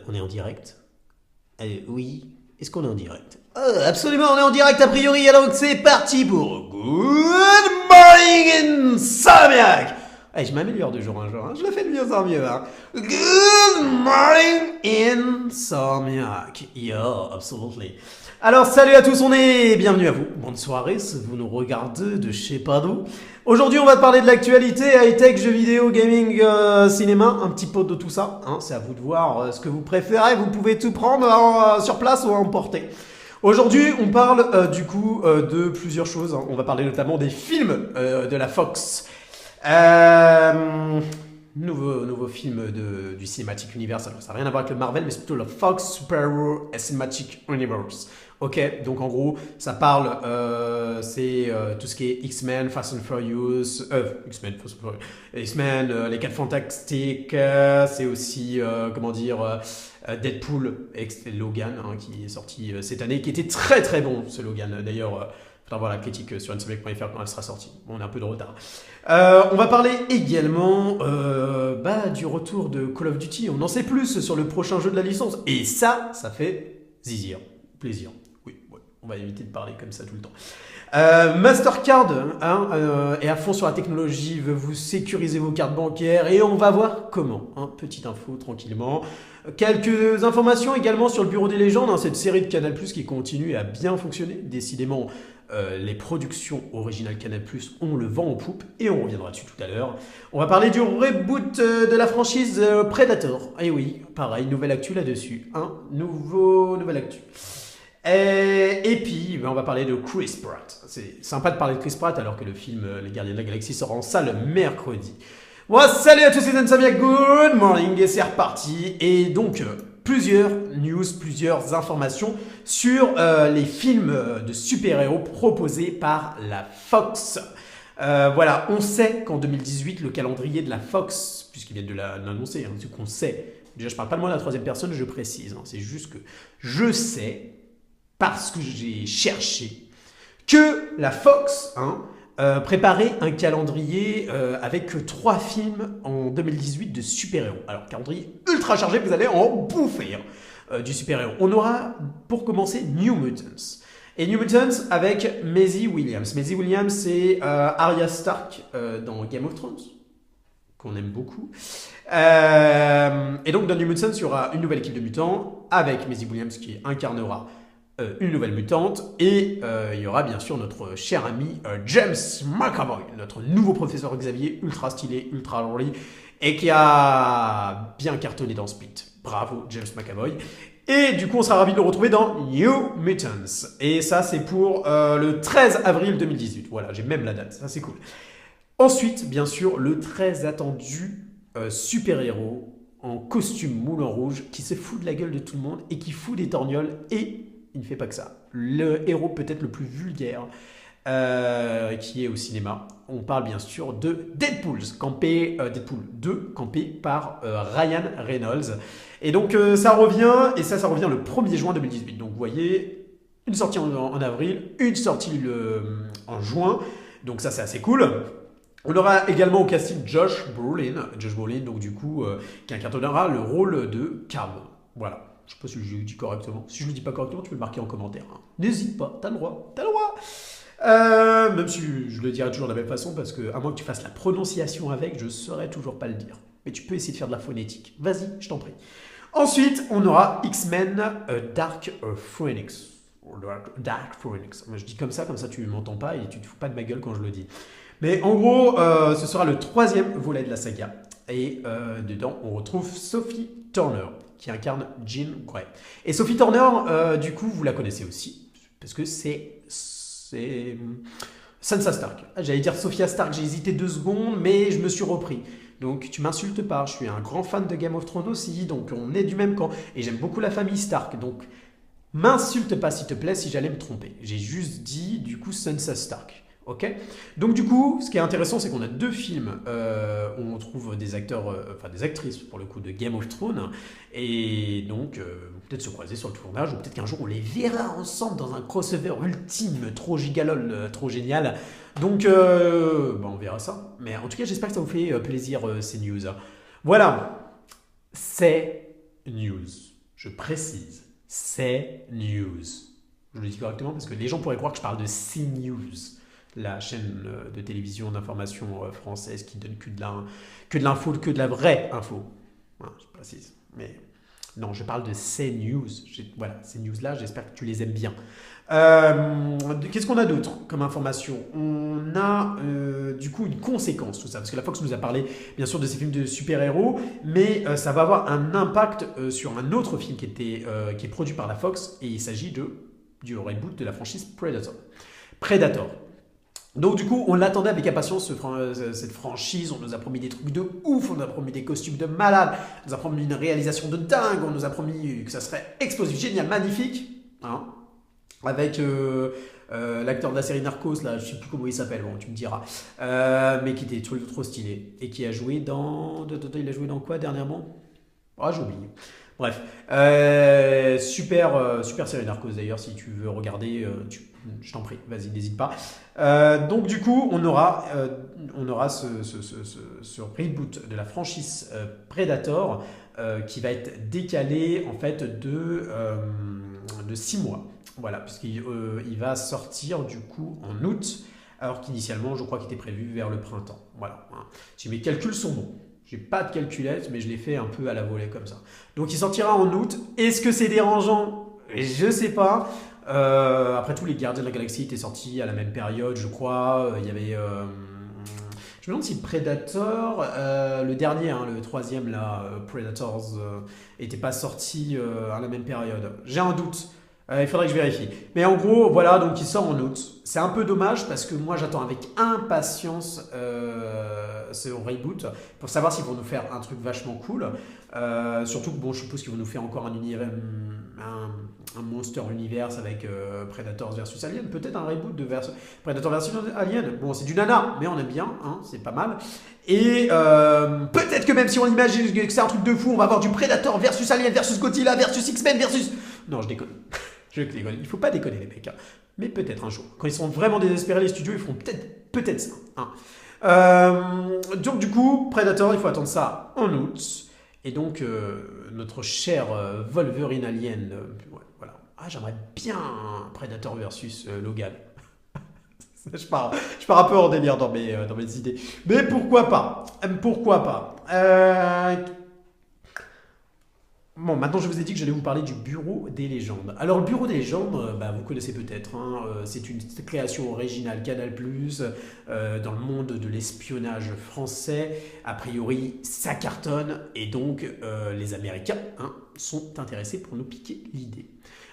On est en direct? Oui. Est-ce qu'on est en direct? Absolument, on est en direct a priori, alors c'est parti pour Good Morning Insomniac. Je m'améliore de jour en jour, hein. Je le fais de mieux en mieux. Hein. Good Morning Insomniac. Yeah, absolutely. Alors salut à tous, on est bienvenue à vous. Bonne soirée si vous nous regardez de je sais pas d'où. Aujourd'hui on va parler de l'actualité, high-tech, jeux vidéo, gaming, cinéma, un petit peu de tout ça. Hein, c'est à vous de voir ce que vous préférez, vous pouvez tout prendre sur place ou à emporter. Aujourd'hui on parle du coup de plusieurs choses. Hein. On va parler notamment des films de la Fox. Nouveau film du Cinematic Universe. Alors ça n'a rien à voir avec le Marvel, mais c'est plutôt le Fox Super Hero Cinematic Universe. Ok, donc en gros, ça parle, c'est tout ce qui est X-Men, Fast and Furious, X-Men, les 4 Fantastiques, c'est aussi, Deadpool, Logan, hein, qui est sorti cette année, qui était très très bon, ce Logan. D'ailleurs, faudra voir la critique sur nsomniac.fr quand elle sera sortie. Bon, on a un peu de retard. On va parler également du retour de Call of Duty. On en sait plus sur le prochain jeu de la licence. Et ça fait zizir, plaisir. Oui, ouais, on va éviter de parler comme ça tout le temps. Mastercard est à fond sur la technologie, veut vous sécuriser vos cartes bancaires et on va voir comment. Hein, petite info tranquillement. Quelques informations également sur le Bureau des légendes, hein, cette série de Canal+ qui continue à bien fonctionner. Décidément, les productions originales Canal+, ont le vent en poupe et on reviendra dessus tout à l'heure. On va parler du reboot de la franchise Predator. Et oui, pareil, nouvelle actu là-dessus. Hein, nouvelle actu. Et puis, on va parler de Chris Pratt. C'est sympa de parler de Chris Pratt alors que le film Les Gardiens de la Galaxie sera en salle mercredi. Bon, salut à tous les Insomniacs, good morning, et c'est reparti. Et donc, plusieurs news, plusieurs informations sur les films de super-héros proposés par la Fox. Voilà, on sait qu'en 2018, le calendrier de la Fox, puisqu'ils viennent de l'annoncer, hein, c'est qu'on sait. Déjà, je parle pas de moi à la troisième personne, je précise. Hein, c'est juste que je sais, parce que j'ai cherché, que la Fox préparait un calendrier avec 3 films en 2018 de super-héros. Alors, calendrier ultra chargé, vous allez en bouffer du super-héros. On aura, pour commencer, New Mutants. Et New Mutants avec Maisie Williams. Maisie Williams, c'est Arya Stark dans Game of Thrones, qu'on aime beaucoup. Et donc, dans New Mutants, il y aura une nouvelle équipe de mutants avec Maisie Williams qui incarnera une nouvelle mutante, et il y aura bien sûr notre cher ami James McAvoy, notre nouveau professeur Xavier, ultra stylé, ultra joli, et qui a bien cartonné dans Split. Bravo James McAvoy. Et du coup, on sera ravis de le retrouver dans New Mutants. Et ça, c'est pour le 13 avril 2018. Voilà, j'ai même la date, ça c'est cool. Ensuite, bien sûr, le très attendu super-héros en costume moulin rouge qui se fout de la gueule de tout le monde et qui fout des torgnoles, et il ne fait pas que ça. Le héros peut-être le plus vulgaire qui est au cinéma. On parle bien sûr de Deadpool 2, campé par Ryan Reynolds. Et donc ça revient le 1er juin 2018. Donc vous voyez, une sortie en avril, une sortie en juin. Donc ça c'est assez cool. On aura également au casting Josh Brolin, donc du coup, qui incarnera le rôle de Carl. Voilà. Je sais pas si je le dis correctement. Si je le dis pas correctement, tu peux le marquer en commentaire. Hein. N'hésite pas, t'as le droit. Même si je le dirai toujours de la même façon, parce que à moins que tu fasses la prononciation avec, je saurais toujours pas le dire. Mais tu peux essayer de faire de la phonétique. Vas-y, je t'en prie. Ensuite, on aura X-Men Dark Phoenix. Dark Phoenix. Moi, je dis comme ça tu m'entends pas et tu te fous pas de ma gueule quand je le dis. Mais en gros, ce sera le 3e volet de la saga. Et dedans, on retrouve Sophie Turner, qui incarne Jean Grey. Et Sophie Turner, du coup, vous la connaissez aussi, parce que c'est Sansa Stark. J'allais dire Sophia Stark, j'ai hésité 2 secondes, mais je me suis repris. Donc tu m'insultes pas, je suis un grand fan de Game of Thrones aussi, donc on est du même camp. Et j'aime beaucoup la famille Stark, donc m'insulte pas s'il te plaît si j'allais me tromper. J'ai juste dit, du coup, Sansa Stark. Ok. Donc du coup, ce qui est intéressant, c'est qu'on a 2 films où on trouve des acteurs, des actrices pour le coup de Game of Thrones, et donc peut-être se croiser sur le tournage, ou peut-être qu'un jour on les verra ensemble dans un crossover ultime, trop gigalol, trop génial. Donc on verra ça. Mais en tout cas, j'espère que ça vous fait plaisir ces news. Voilà, c'est news. Je précise, c'est news. Je le dis correctement parce que les gens pourraient croire que je parle de CNews, la chaîne de télévision d'information française qui donne que de l'info, que de la vraie info. Voilà, je précise. Mais non, je parle de CNews. Voilà, ces news-là, j'espère que tu les aimes bien. Qu'est-ce qu'on a d'autre comme information? On a du coup une conséquence, tout ça, parce que la Fox nous a parlé bien sûr de ces films de super-héros, mais ça va avoir un impact sur un autre film qui est produit par la Fox, et il s'agit du reboot de la franchise Predator. Donc du coup, on l'attendait avec impatience, cette franchise. On nous a promis des trucs de ouf, on nous a promis des costumes de malade, on nous a promis une réalisation de dingue, on nous a promis que ça serait explosif, génial, magnifique. Hein, avec l'acteur de la série Narcos, là, je sais plus comment il s'appelle, bon, tu me diras, mais qui était trop stylé et qui a joué dans... Il a joué dans quoi dernièrement? Ah, j'ai oublié. Bref, super série Narcos d'ailleurs, si tu veux regarder, je t'en prie, vas-y, n'hésite pas. Donc du coup, on aura ce reboot de la franchise Predator qui va être décalé en fait de 6 mois. Voilà, puisqu'il va sortir du coup en août, alors qu'initialement, je crois qu'il était prévu vers le printemps. Voilà, hein. Si mes calculs sont bons. J'ai pas de calculette, mais je l'ai fait un peu à la volée comme ça. Donc il sortira en août. Est-ce que c'est dérangeant? Je sais pas. Après tout, les Gardiens de la Galaxie étaient sortis à la même période, je crois. Il y avait... je me demande si Predator, le dernier, hein, le troisième, là, Predators, était pas sorti à la même période. J'ai un doute. Il faudrait que je vérifie. Mais en gros, voilà, donc il sort en août. C'est un peu dommage parce que moi, j'attends avec impatience ce reboot pour savoir s'ils vont nous faire un truc vachement cool. Surtout que, bon, je suppose qu'ils vont nous faire encore un Monster Universe avec Predators versus Alien. Peut-être un reboot de Predator versus Alien. Bon, c'est du nana, mais on aime bien, hein, c'est pas mal. Et peut-être que même si on imagine que c'est un truc de fou, on va avoir du Predator versus Alien versus Godzilla versus X-Men versus... Non, je déconne. Je déconne. Il faut pas déconner les mecs. Hein. Mais peut-être un jour. Quand ils seront vraiment désespérés, les studios, ils feront peut-être ça. Hein. Donc du coup, Predator, il faut attendre ça en août. Et donc, notre cher Wolverine Alien, voilà. Ah, j'aimerais bien un Predator versus Logan. je pars un peu en délire dans mes idées. Mais pourquoi pas? Pourquoi pas? Bon, maintenant je vous ai dit que j'allais vous parler du Bureau des légendes. Alors le Bureau des légendes, vous connaissez peut-être, hein, c'est une création originale Canal+, dans le monde de l'espionnage français. A priori, ça cartonne et donc les Américains sont intéressés pour nous piquer l'idée.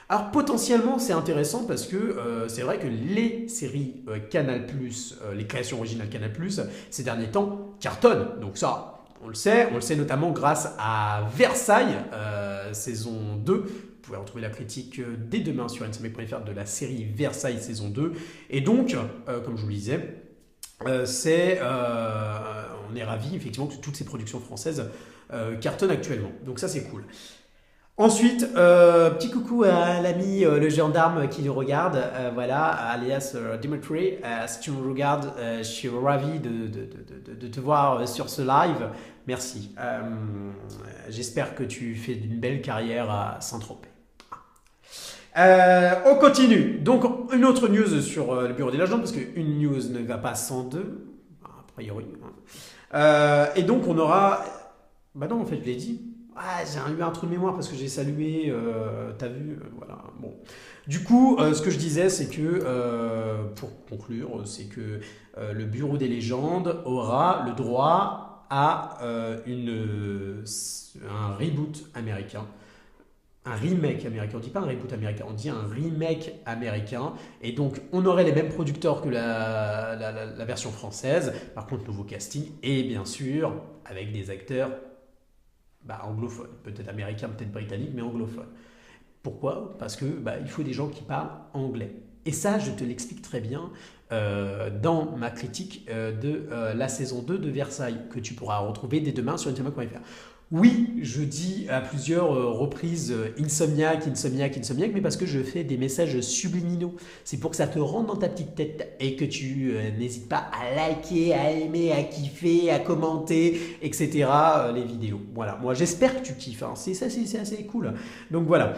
Alors potentiellement c'est intéressant parce que c'est vrai que les séries Canal+, les créations originales Canal+, ces derniers temps cartonnent. Donc ça... On le sait notamment grâce à Versailles, saison 2. Vous pouvez retrouver la critique dès demain sur nsmec.fr de la série Versailles saison 2. Et donc, comme je vous le disais, on est ravis effectivement que toutes ces productions françaises cartonnent actuellement. Donc ça c'est cool. Ensuite, petit coucou à l'ami le gendarme qui nous regarde, voilà, alias Dimitri. Si tu me regardes, je suis ravi de te voir sur ce live. Merci. J'espère que tu fais une belle carrière à Saint-Tropez. On continue. Donc, une autre news sur le Bureau des légendes, parce qu'une news ne va pas sans deux, a priori. Et donc, on aura... Bah non, en fait, je l'ai dit. Ah, j'ai eu un trou de mémoire parce que j'ai salué, t'as vu, voilà. Bon. Du coup, ce que je disais, c'est que, pour conclure, c'est que le Bureau des légendes aura le droit à un reboot américain. Un remake américain. On ne dit pas un reboot américain, on dit un remake américain. Et donc, on aurait les mêmes producteurs que la version française. Par contre, nouveau casting. Et bien sûr, avec des acteurs... anglophone, peut-être américain, peut-être britannique, mais anglophone. Pourquoi? Parce que il faut des gens qui parlent anglais. Et ça, je te l'explique très bien dans ma critique de la saison 2 de Versailles, que tu pourras retrouver dès demain sur nsmec.fr. Oui, je dis à plusieurs reprises Insomniac, Insomniac, Insomniac, mais parce que je fais des messages subliminaux. C'est pour que ça te rentre dans ta petite tête et que tu n'hésites pas à liker, à aimer, à kiffer, à commenter, etc. Les vidéos. Voilà, moi j'espère que tu kiffes, hein. C'est assez cool. Donc voilà.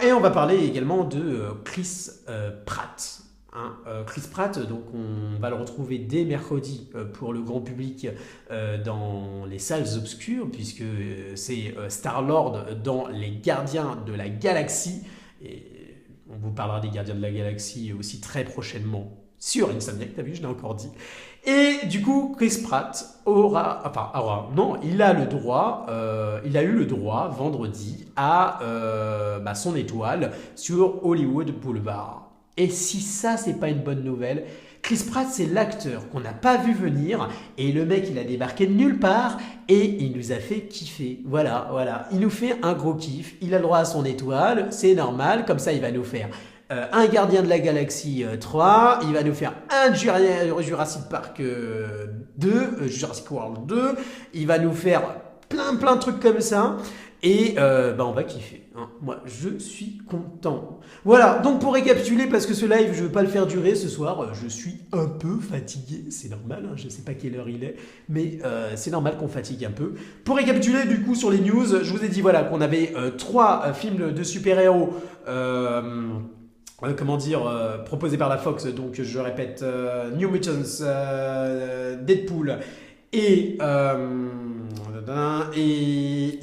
Et on va parler également de Chris Pratt. Hein, Chris Pratt, donc on va le retrouver dès mercredi pour le grand public dans les salles obscures, puisque c'est Star-Lord dans Les Gardiens de la Galaxie. Et on vous parlera des Gardiens de la Galaxie aussi très prochainement sur Insomniac, t'as vu, je l'ai encore dit. Et du coup, Chris Pratt il a eu le droit vendredi à son étoile sur Hollywood Boulevard. Et si ça, c'est pas une bonne nouvelle, Chris Pratt, c'est l'acteur qu'on n'a pas vu venir, et le mec, il a débarqué de nulle part, et il nous a fait kiffer. Voilà. Il nous fait un gros kiff, il a le droit à son étoile, c'est normal, comme ça, il va nous faire un Gardien de la Galaxie 3, il va nous faire un Jurassic Park 2, Jurassic World 2, il va nous faire plein de trucs comme ça, et on va kiffer. Hein. Moi, je suis content. Voilà, donc pour récapituler, parce que ce live, je ne veux pas le faire durer ce soir, je suis un peu fatigué, c'est normal, hein, je ne sais pas quelle heure il est, mais c'est normal qu'on fatigue un peu. Pour récapituler, du coup, sur les news, je vous ai dit voilà, qu'on avait 3 films de super-héros proposés par la Fox, donc je répète, New Mutants, Deadpool et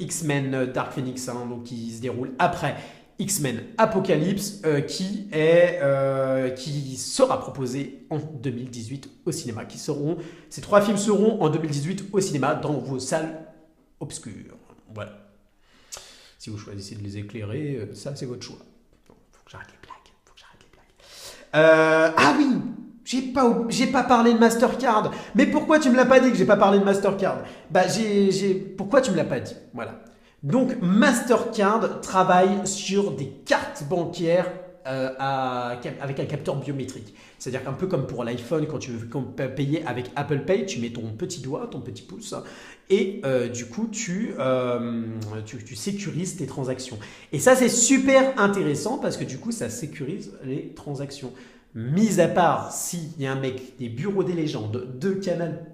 X-Men Dark Phoenix, hein, donc qui se déroule après X-Men Apocalypse, qui sera proposé en 2018 au cinéma. Ces 3 films seront en 2018 au cinéma dans vos salles obscures. Voilà. Si vous choisissez de les éclairer, ça c'est votre choix. Faut que j'arrête les blagues. Ah oui, j'ai pas parlé de Mastercard. Mais pourquoi tu me l'as pas dit que j'ai pas parlé de Mastercard? Pourquoi tu me l'as pas dit? Voilà. Donc Mastercard travaille sur des cartes bancaires avec un capteur biométrique. C'est-à-dire qu'un peu comme pour l'iPhone, quand tu veux payer avec Apple Pay, tu mets ton petit doigt, ton petit pouce, et du coup tu sécurises tes transactions. Et ça c'est super intéressant parce que du coup ça sécurise les transactions. Mis à part s'il y a un mec des bureaux des légendes de Canal+,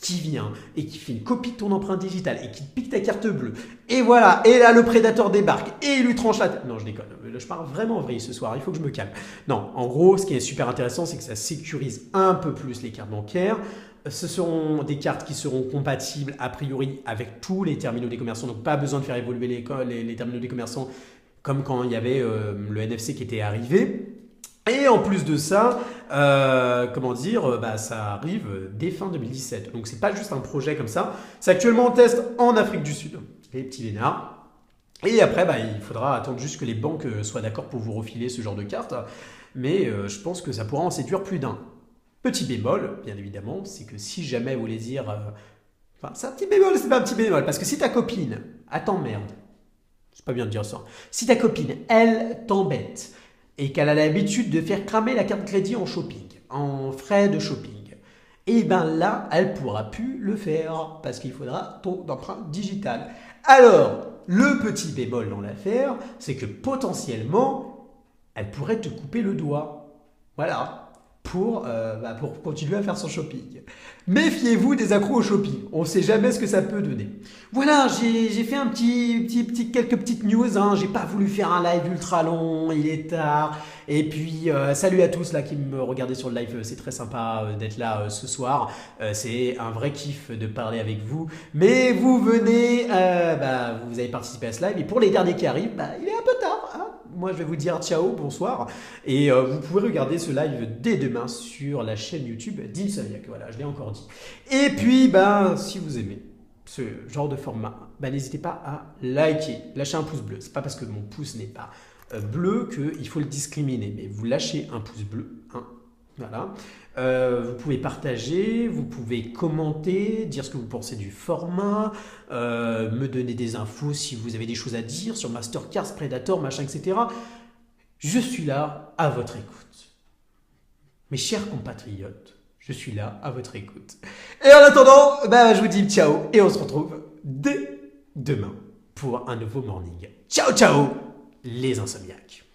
qui vient et qui fait une copie de ton empreinte digitale et qui te pique ta carte bleue, et voilà, et là le prédateur débarque et il lui tranche la tête. Non, je déconne, je parle vraiment vrai ce soir, il faut que je me calme. Non, en gros, ce qui est super intéressant, c'est que ça sécurise un peu plus les cartes bancaires. Ce seront des cartes qui seront compatibles a priori avec tous les terminaux des commerçants, donc pas besoin de faire évoluer les terminaux des commerçants comme quand il y avait le NFC qui était arrivé. Et en plus de ça, ça arrive dès fin 2017. Donc c'est pas juste un projet comme ça. C'est actuellement en test en Afrique du Sud, les petits vénards. Et après, il faudra attendre juste que les banques soient d'accord pour vous refiler ce genre de carte. Mais je pense que ça pourra en séduire plus d'un. Petit bémol, bien évidemment, c'est que si jamais vous voulez dire... c'est un petit bémol, c'est pas un petit bémol. Parce que si ta copine, elle t'emmerde, c'est pas bien de dire ça. Si ta copine, elle t'embête, et qu'elle a l'habitude de faire cramer la carte crédit en shopping, en frais de shopping, et bien là, elle ne pourra plus le faire parce qu'il faudra ton empreinte digitale. Alors, le petit bémol dans l'affaire, c'est que potentiellement, elle pourrait te couper le doigt. Voilà. Pour continuer à faire son shopping. Méfiez-vous des accros au shopping. On ne sait jamais ce que ça peut donner. Voilà, j'ai fait quelques petites news. Hein. J'ai pas voulu faire un live ultra long. Il est tard. Et puis, salut à tous là qui me regardaient sur le live. C'est très sympa d'être là ce soir. C'est un vrai kiff de parler avec vous. Mais vous venez, vous avez participé à ce live. Et pour les derniers qui arrivent, il est un peu tard. Hein. Moi, je vais vous dire ciao, bonsoir. Et vous pouvez regarder ce live dès demain sur la chaîne YouTube d'Insomniac. Voilà, je l'ai encore dit. Et puis, si vous aimez ce genre de format, n'hésitez pas à liker, lâcher un pouce bleu. C'est pas parce que mon pouce n'est pas bleu qu'il faut le discriminer, mais vous lâchez un pouce bleu. Hein, voilà. Vous pouvez partager, vous pouvez commenter, dire ce que vous pensez du format, me donner des infos si vous avez des choses à dire sur Mastercard, Predator, machin, etc. Je suis là à votre écoute. Mes chers compatriotes, je suis là à votre écoute. Et en attendant, je vous dis ciao et on se retrouve dès demain pour un nouveau morning. Ciao ciao les insomniaques.